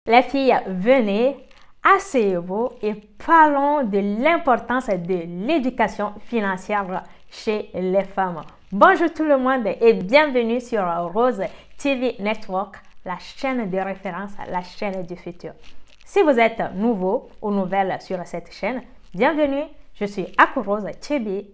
Les filles, venez, asseyez-vous et parlons de l'importance de l'éducation financière chez les femmes. Bonjour tout le monde et bienvenue sur Rose TV Network, la chaîne de référence, la chaîne du futur. Si vous êtes nouveau ou nouvelle sur cette chaîne, bienvenue. Je suis Rose Chibi,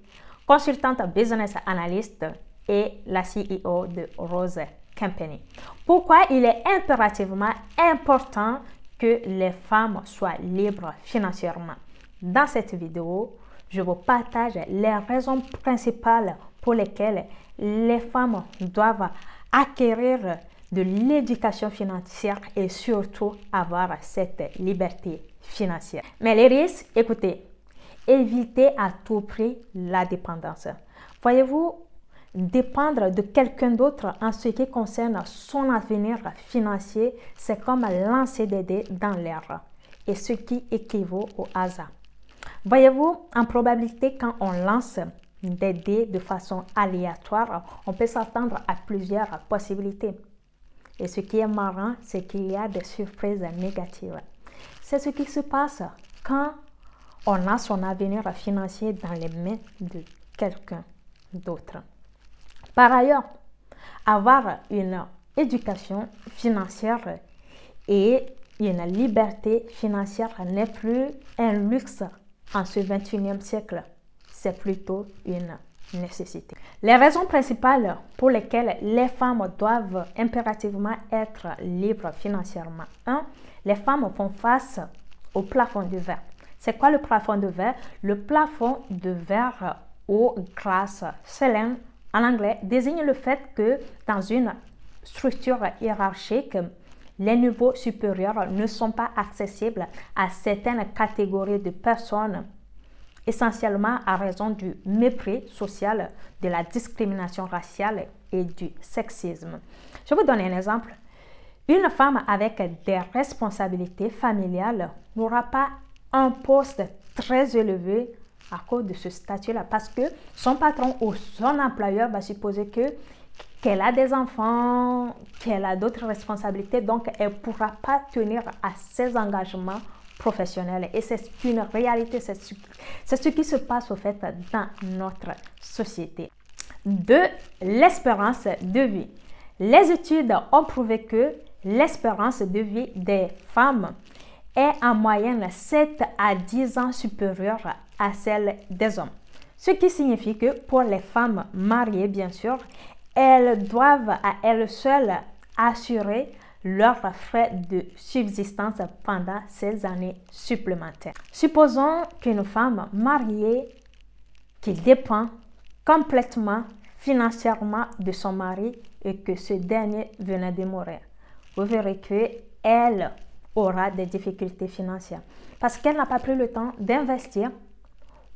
consultante business analyst et la CEO de Rose Company. Pourquoi il est impérativement important que les femmes soient libres financièrement? Dans cette vidéo, je vous partage les raisons principales pour lesquelles les femmes doivent acquérir de l'éducation financière et surtout avoir cette liberté financière. Mais les risques, écoutez, évitez à tout prix la dépendance. Voyez-vous, dépendre de quelqu'un d'autre en ce qui concerne son avenir financier, c'est comme lancer des dés dans l'air, et ce qui équivaut au hasard. Voyez-vous, en probabilité, quand on lance des dés de façon aléatoire, on peut s'attendre à plusieurs possibilités. Et ce qui est marrant, c'est qu'il y a des surprises négatives. C'est ce qui se passe quand on a son avenir financier dans les mains de quelqu'un d'autre. Par ailleurs, avoir une éducation financière et une liberté financière n'est plus un luxe en ce 21e siècle, c'est plutôt une nécessité. Les raisons principales pour lesquelles les femmes doivent impérativement être libres financièrement. 1. Les femmes font face au plafond de verre. C'est quoi le plafond de verre? Le plafond de verre ou glass ceiling en anglais désigne le fait que dans une structure hiérarchique, les niveaux supérieurs ne sont pas accessibles à certaines catégories de personnes, essentiellement à raison du mépris social, de la discrimination raciale et du sexisme. Je vous donne un exemple. Une femme avec des responsabilités familiales n'aura pas un poste très élevé à cause de ce statut-là, parce que son patron ou son employeur va supposer qu'elle a des enfants, qu'elle a d'autres responsabilités, donc elle ne pourra pas tenir à ses engagements professionnels. Et c'est une réalité, c'est ce qui se passe au fait dans notre société. 2. L'espérance de vie. Les études ont prouvé que l'espérance de vie des femmes est en moyenne 7 à 10 ans supérieure à celle des hommes. Ce qui signifie que pour les femmes mariées, bien sûr, elles doivent à elles seules assurer leurs frais de subsistance pendant ces années supplémentaires. Supposons qu'une femme mariée qui dépend complètement financièrement de son mari et que ce dernier venait de mourir. Vous verrez qu'elle aura des difficultés financières parce qu'elle n'a pas pris le temps d'investir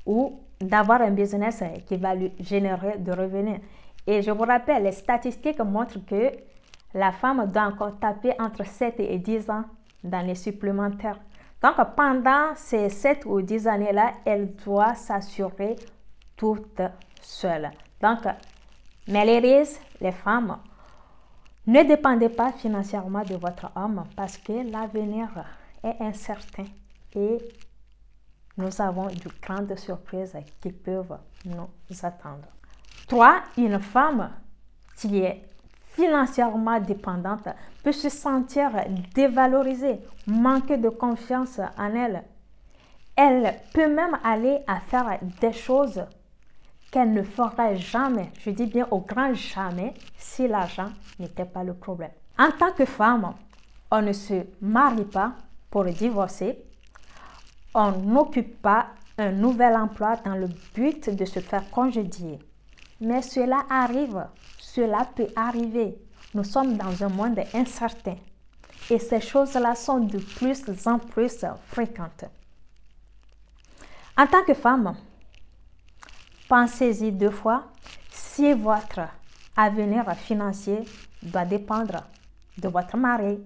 ou d'avoir un business qui va lui générer de revenus. Et je vous rappelle, les statistiques montrent que la femme doit encore taper entre 7 et 10 ans dans les supplémentaires. Donc, pendant ces 7 ou 10 années-là, elle doit s'assurer toute seule. Donc, mais les risques, les femmes, ne dépendez pas financièrement de votre homme parce que l'avenir est incertain et nous avons de grandes surprises qui peuvent nous attendre. 3. Une femme qui est financièrement dépendante peut se sentir dévalorisée, manquer de confiance en elle. Elle peut même aller à faire des choses qu'elle ne ferait jamais, je dis bien au grand jamais, si l'argent n'était pas le problème. En tant que femme, on ne se marie pas pour divorcer, on n'occupe pas un nouvel emploi dans le but de se faire congédier. Mais cela arrive, cela peut arriver. Nous sommes dans un monde incertain et ces choses-là sont de plus en plus fréquentes. En tant que femme, pensez-y 2 fois si votre avenir financier doit dépendre de votre mari,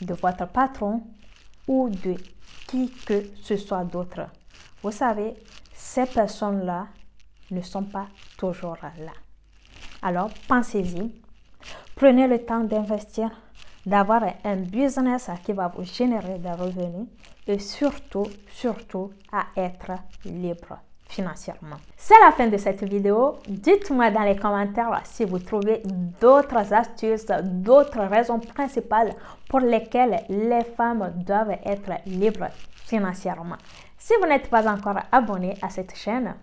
de votre patron ou de qui que ce soit d'autre. Vous savez, ces personnes-là ne sont pas toujours là. Alors, pensez-y. Prenez le temps d'investir d'avoir un business qui va vous générer des revenus et surtout à être libre financièrement. C'est la fin de cette vidéo. Dites-moi dans les commentaires si vous trouvez d'autres astuces, d'autres raisons principales pour lesquelles les femmes doivent être libres financièrement. Si vous n'êtes pas encore abonné à cette chaîne,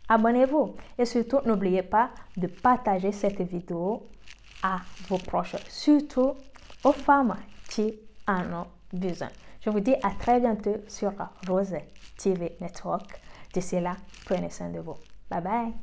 abonnez-vous et surtout n'oubliez pas de partager cette vidéo à vos proches, surtout aux femmes qui en ont besoin. Je vous dis à très bientôt sur Rose TV Network. D'ici là, prenez soin de vous. Bye bye.